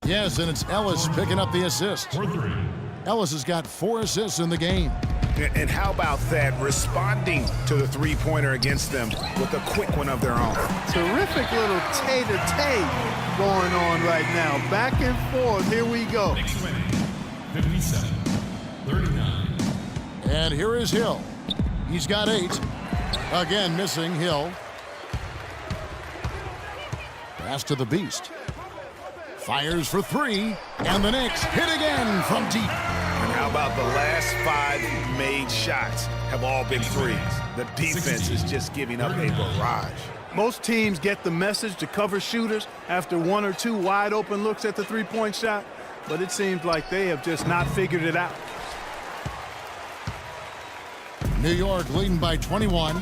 Yes, and it's Ellis picking up the assist. Ellis has got 4 assists in the game. And how about that, responding to the three-pointer against them with a quick one of their own. Terrific little tay-to-tay going on right now. Back and forth, here we go. 57-39. And here is Hill. He's got 8. Again, missing Hill. Pass to the Beast. Fires for 3, and the Knicks hit again from deep. And how about the last 5 made shots have all been threes? The defense is just giving up a barrage. Most teams get the message to cover shooters after 1 or 2 wide open looks at the three-point shot, but it seems like they have just not figured it out. New York leading by 21.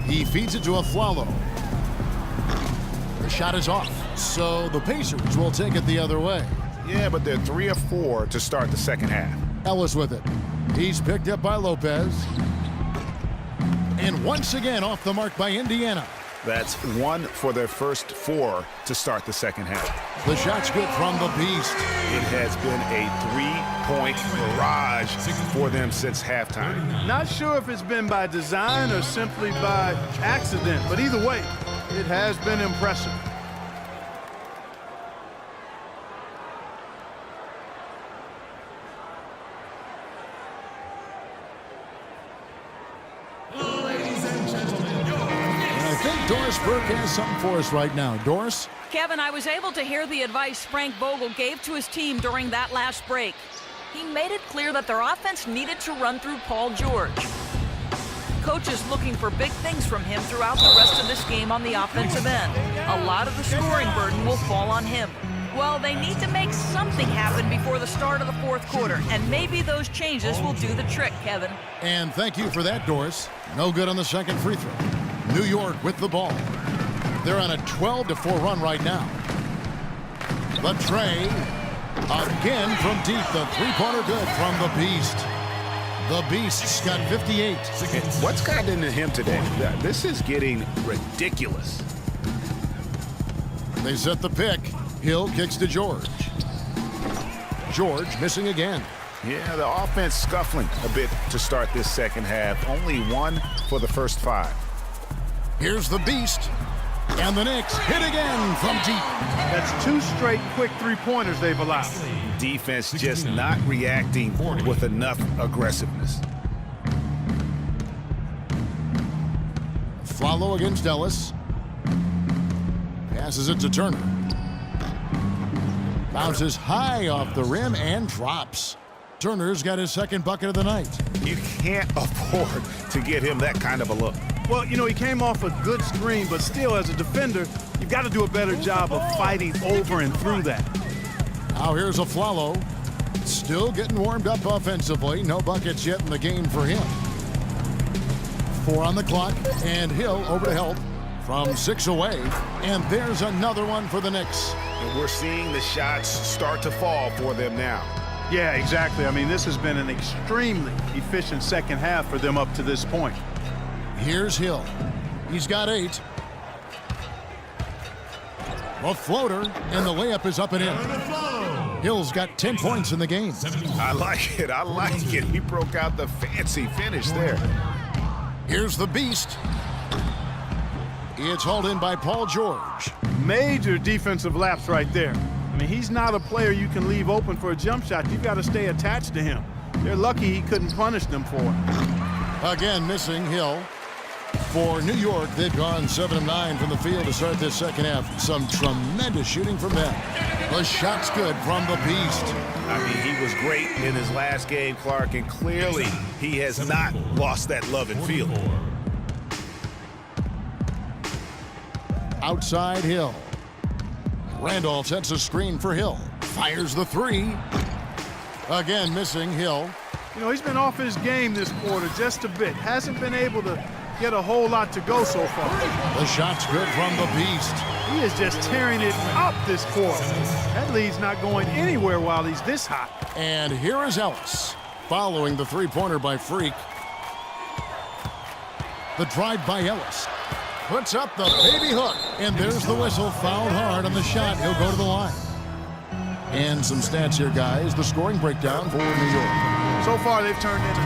He feeds it to Aflalo. The shot is off, so the Pacers will take it the other way. Yeah, but they're 3 of 4 to start the second half. Ellis with it. He's picked up by Lopez. And once again off the mark by Indiana. That's 1 for their first 4 to start the second half. The shot's good from the Beast. It has been a 3-point barrage for them since halftime. Not sure if it's been by design or simply by accident, but either way, it has been impressive. Doris Burke has something for us right now. Doris? Kevin, I was able to hear the advice Frank Vogel gave to his team during that last break. He made it clear that their offense needed to run through Paul George. Coach is looking for big things from him throughout the rest of this game on the offensive end. A lot of the scoring burden will fall on him. Well, they need to make something happen before the start of the fourth quarter, and maybe those changes will do the trick, Kevin. And thank you for that, Doris. No good on the second free throw. New York with the ball. They're on a 12-4 run right now. The tray. Again from deep. The three-pointer good from the Beast. The Beast's got 58. What's gotten into him today? This is getting ridiculous. They set the pick. Hill kicks to George. George missing again. Yeah, the offense scuffling a bit to start this second half. Only 1 for the first 5. Here's the Beast. And the Knicks hit again from deep. That's 2 straight quick three-pointers they've allowed. Defense just not reacting with enough aggressiveness. Aflalo against Ellis. Passes it to Turner. Bounces high off the rim and drops. Turner's got his second bucket of the night. You can't afford to give him that kind of a look. Well, you know, he came off a good screen, but still, as a defender, you've got to do a better job of fighting over and through that. Now here's Aflalo. Still getting warmed up offensively. No buckets yet in the game for him. 4 on the clock, and Hill over to help from 6 away. And there's another one for the Knicks. And we're seeing the shots start to fall for them now. Yeah, exactly. I mean, this has been an extremely efficient second half for them up to this point. Here's Hill. He's got 8. A floater, and the layup is up and in. Hill's got 10 points in the game. I like it. I like it. He broke out the fancy finish there. Here's the Beast. It's hauled in by Paul George. Major defensive lapse right there. I mean, he's not a player you can leave open for a jump shot. You've got to stay attached to him. They're lucky he couldn't punish them for it. Again, missing Hill. For New York, they've gone 7 of 9 from the field to start this second half. Some tremendous shooting from them. The shot's good from the Beast. I mean, he was great in his last game, Clark, and clearly he has not lost that love and feel. Outside Hill. Randolph sets a screen for Hill. Fires the 3. Again, missing Hill. You know, he's been off his game this quarter just a bit. Hasn't been able to get a whole lot to go so far. The shot's good from the Beast. He is just tearing it up this quarter. That lead's not going anywhere while he's this hot. And here is Ellis, following the three-pointer by Freak. The drive by Ellis. puts up the baby hook. And there's the whistle. Fouled hard on the shot. He'll go to the line. And some stats here, guys. The scoring breakdown for New York. So far, they've turned in.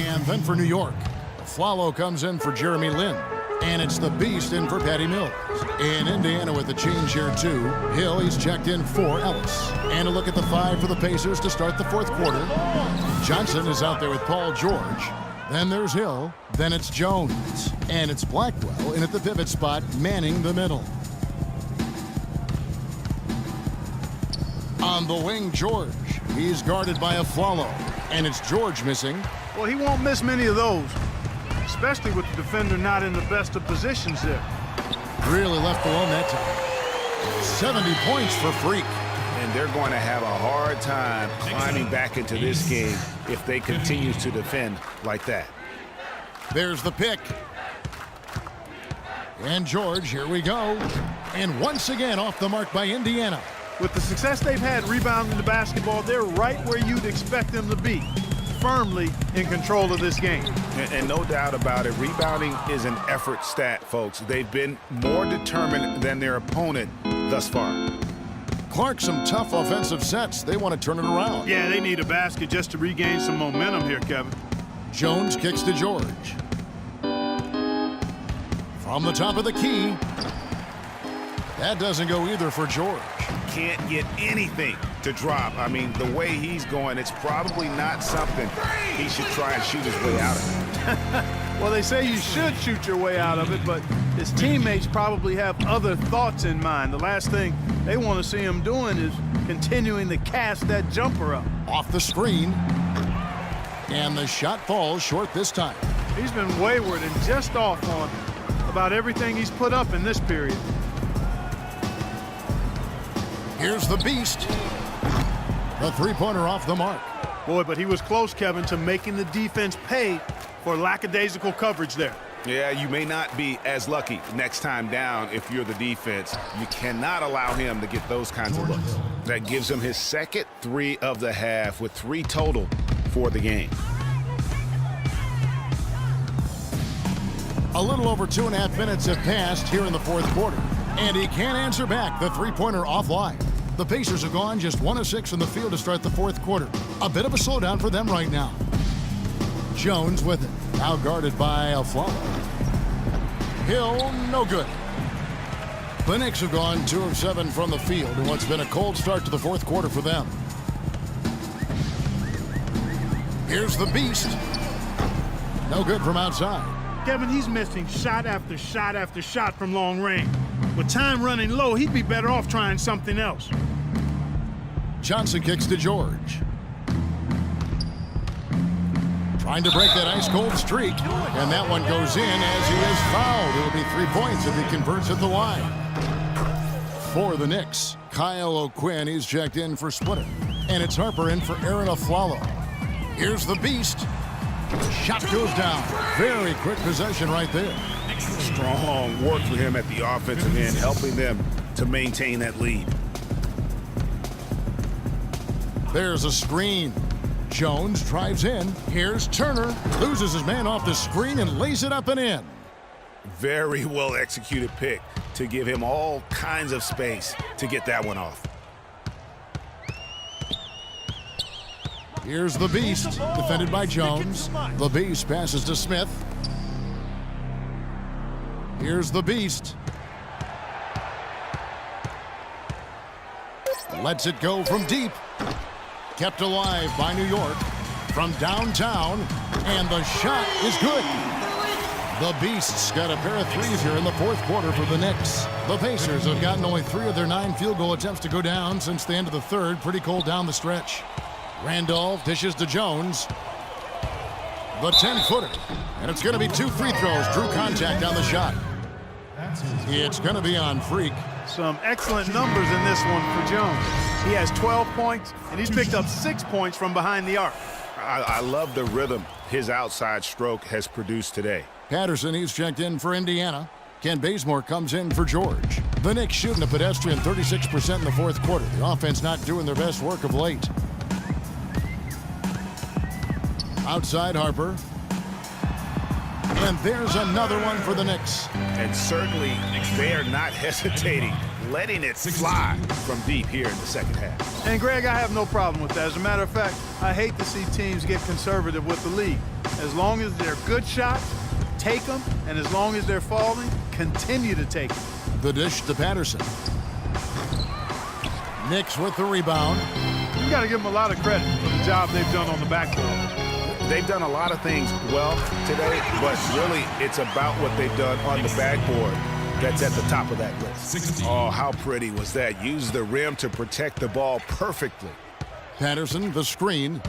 And then for New York, Flalo comes in for Jeremy Lin. And it's the Beast in for Patty Mills. In Indiana with the change here, too. Hill, he's checked in for Ellis. And a look at the 5 for the Pacers to start the fourth quarter. Johnson is out there with Paul George. Then there's Hill. Then it's Jones. And it's Blackwell in at the pivot spot, manning the middle. On the wing, George. He's guarded by a Flalo. And it's George missing. Well, he won't miss many of those, especially with the defender not in the best of positions there. Really left alone that time. 70 points for Freak. And they're going to have a hard time climbing back into this game if they continue to defend like that. There's the pick. And George, here we go. And once again off the mark by Indiana. With the success they've had rebounding the basketball, they're right where you'd expect them to be, firmly in control of this game. And no doubt about it, rebounding is an effort stat, folks. They've been more determined than their opponent thus far. Clark, some tough offensive sets. They want to turn it around. Yeah, they need a basket just to regain some momentum here, Kevin. Jones kicks to George. From the top of the key. That doesn't go either for George. Can't get anything to drop. I mean, the way he's going, it's probably not something he should try and shoot his way out of. Well, they say you should shoot your way out of it, but his teammates probably have other thoughts in mind. The last thing they want to see him doing is continuing to cast that jumper up. Off the screen. And the shot falls short this time. He's been wayward and just off on about everything he's put up in this period. Here's the Beast. The three-pointer off the mark. Boy, but he was close, Kevin, to making the defense pay for lackadaisical coverage there. Yeah, you may not be as lucky next time down if you're the defense. You cannot allow him to get those kinds of looks. That gives him his second 3 of the half with 3 total for the game. A little over 2.5 minutes have passed here in the fourth quarter. And he can't answer back. The three-pointer offline. The Pacers have gone just 1 of 6 from the field to start the fourth quarter. A bit of a slowdown for them right now. Jones with it. Now guarded by Flalo. Hill, no good. The Knicks have gone 2 of 7 from the field in what's been a cold start to the fourth quarter for them. Here's the Beast. No good from outside. Kevin, he's missing shot after shot after shot from long range. With time running low, he'd be better off trying something else. Johnson kicks to George. Trying to break that ice-cold streak. And that one goes in as he is fouled. It'll be 3 points if he converts at the line. For the Knicks, Kyle O'Quinn, he's checked in for Splitter. And it's Harper in for Aaron Aflalo. Here's the Beast. Shot goes down. Very quick possession right there. Strong work for him at the offensive end, helping them to maintain that lead. There's a screen. Jones drives in. Here's Turner. Loses his man off the screen and lays it up and in. Very well executed pick to give him all kinds of space to get that one off. Here's the Beast, defended by Jones. The Beast passes to Smith. Here's the Beast. Lets it go from deep. Kept alive by New York. From downtown, and the shot is good. The Beasts got a pair of threes here in the fourth quarter for the Knicks. The Pacers have gotten only 3 of their 9 field goal attempts to go down since the end of the third. Pretty cold down the stretch. Randolph dishes to Jones. The 10-footer. And it's going to be 2 free throws. Drew contact on the shot. It's going to be on Freak. Some excellent numbers in this one for Jones. He has 12 points, and he's picked up 6 points from behind the arc. I love the rhythm his outside stroke has produced today. Patterson, he's checked in for Indiana. Ken Bazemore comes in for George. The Knicks shooting a pedestrian 36% in the fourth quarter. The offense not doing their best work of late. Outside Harper. And there's another one for the Knicks. And certainly they are not hesitating, letting it fly from deep here in the second half. And Greg, I have no problem with that. As a matter of fact, I hate to see teams get conservative with the lead. As long as they're good shots, take them, and as long as they're falling, continue to take them. The dish to Patterson. Knicks with the rebound. You got to give them a lot of credit for the job they've done on the backboard. They've done a lot of things well today, but really it's about what they've done on the backboard that's at the top of that list. Oh, how pretty was that? Use the rim to protect the ball perfectly. Patterson, the screen.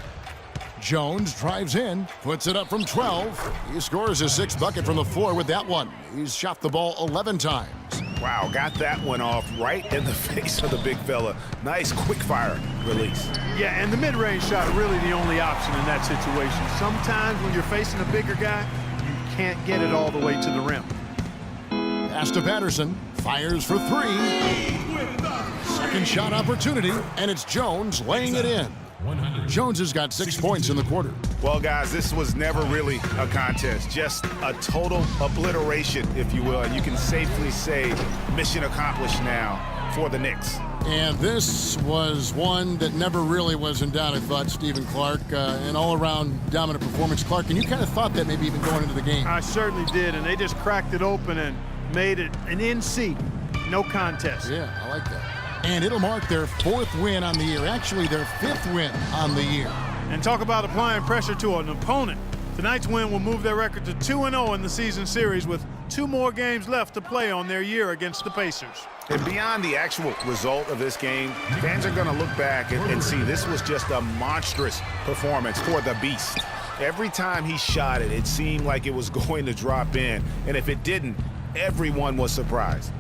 Jones drives in, puts it up from 12. He scores his 6th bucket from the floor with that one. He's shot the ball 11 times. Wow, got that one off right in the face of the big fella. Nice quick fire release. Yeah, and the mid-range shot really the only option in that situation. Sometimes when you're facing a bigger guy, you can't get it all the way to the rim. Pass to Patterson, fires for 3. Second shot opportunity, and it's Jones laying it in. Jones has got 6 points in the quarter. Well, guys, this was never really a contest, just a total obliteration, if you will. And you can safely say mission accomplished now for the Knicks. And this was one that never really was in doubt, I thought, Stephen Clark. An all-around dominant performance. Clark, and you kind of thought that maybe even going into the game. I certainly did, and they just cracked it open and made it an in-seat. No contest. Yeah, I like that. And it'll mark their 4th win on the year. Actually, their 5th win on the year. And talk about applying pressure to an opponent. Tonight's win will move their record to 2-0 in the season series with 2 more games left to play on their year against the Pacers. And beyond the actual result of this game, fans are going to look back and see this was just a monstrous performance for the Beast. Every time he shot it, it seemed like it was going to drop in. And if it didn't, everyone was surprised.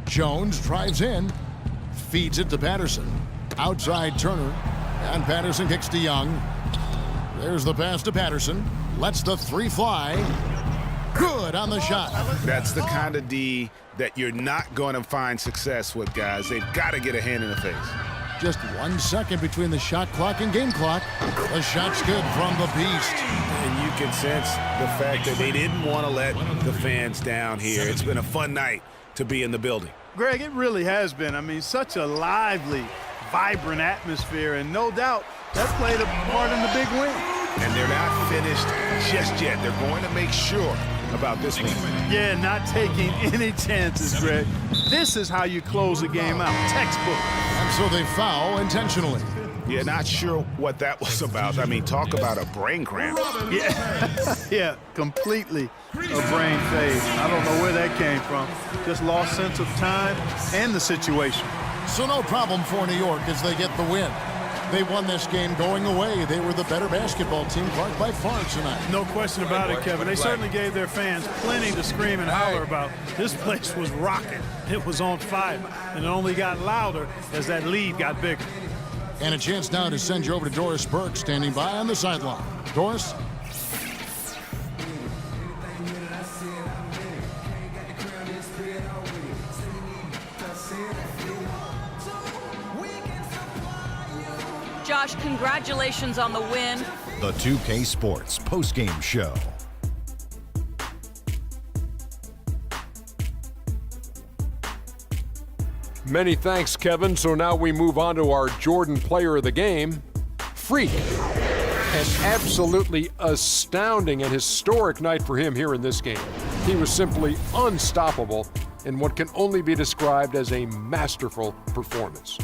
Jones drives in, feeds it to Patterson. Outside Turner, and Patterson kicks to Young. There's the pass to Patterson. Lets the 3 fly. Good on the shot. That's the kind of D that you're not going to find success with, guys. They've got to get a hand in the face. Just 1 second between the shot clock and game clock. The shot's good from the Beast. And you can sense the fact that they didn't want to let the fans down here. It's been a fun night to be in the building. Greg, it really has been. I mean, such a lively, vibrant atmosphere, and no doubt that played a part in the big win. And they're not finished just yet. They're going to make sure about this one. Yeah, not taking any chances, Greg. This is how you close a game out. Textbook. And so they foul intentionally. Yeah, not sure what that was about. I mean, talk about a brain cramp. Yeah, completely a brain phase. I don't know where that came from. Just lost sense of time and the situation. So no problem for New York as they get the win. They won this game going away. They were the better basketball team, Clark, by far tonight. No question about it, Kevin. They certainly gave their fans plenty to scream and holler about. This place was rocking. It was on fire. And it only got louder as that lead got bigger. And a chance now to send you over to Doris Burke, standing by on the sideline. Doris? Josh, congratulations on the win. The 2K Sports postgame show. Many thanks, Kevin. So now we move on to our Jordan player of the game, Freak. An absolutely astounding and historic night for him here in this game. He was simply unstoppable in what can only be described as a masterful performance.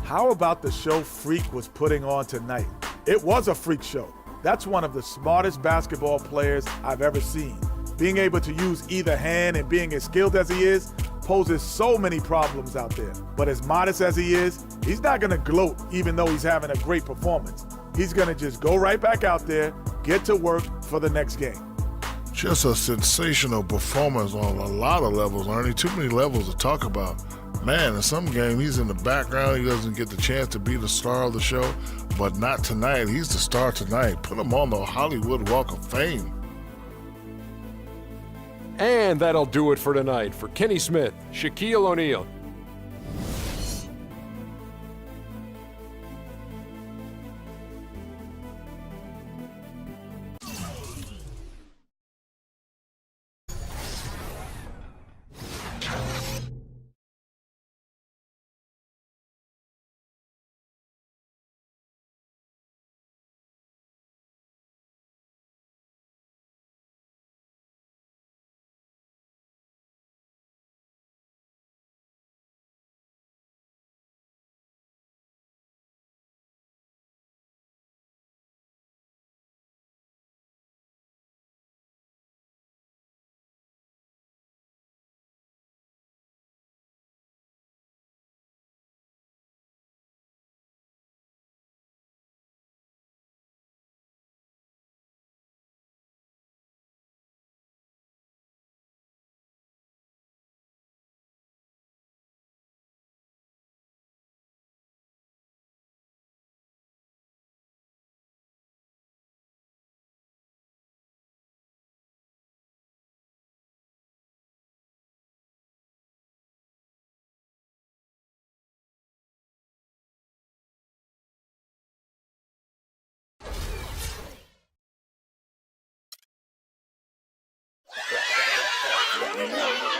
How about the show Freak was putting on tonight? It was a freak show. That's one of the smartest basketball players I've ever seen. Being able to use either hand and being as skilled as he is poses so many problems out there. But as modest as he is, he's not going to gloat even though he's having a great performance. He's going to just go right back out there, get to work for the next game. Just a sensational performance on a lot of levels, Ernie. Too many levels to talk about. Man, in some game, he's in the background. He doesn't get the chance to be the star of the show, but not tonight. He's the star tonight. Put him on the Hollywood Walk of Fame. And that'll do it for tonight. For Kenny Smith, Shaquille O'Neal. Everybody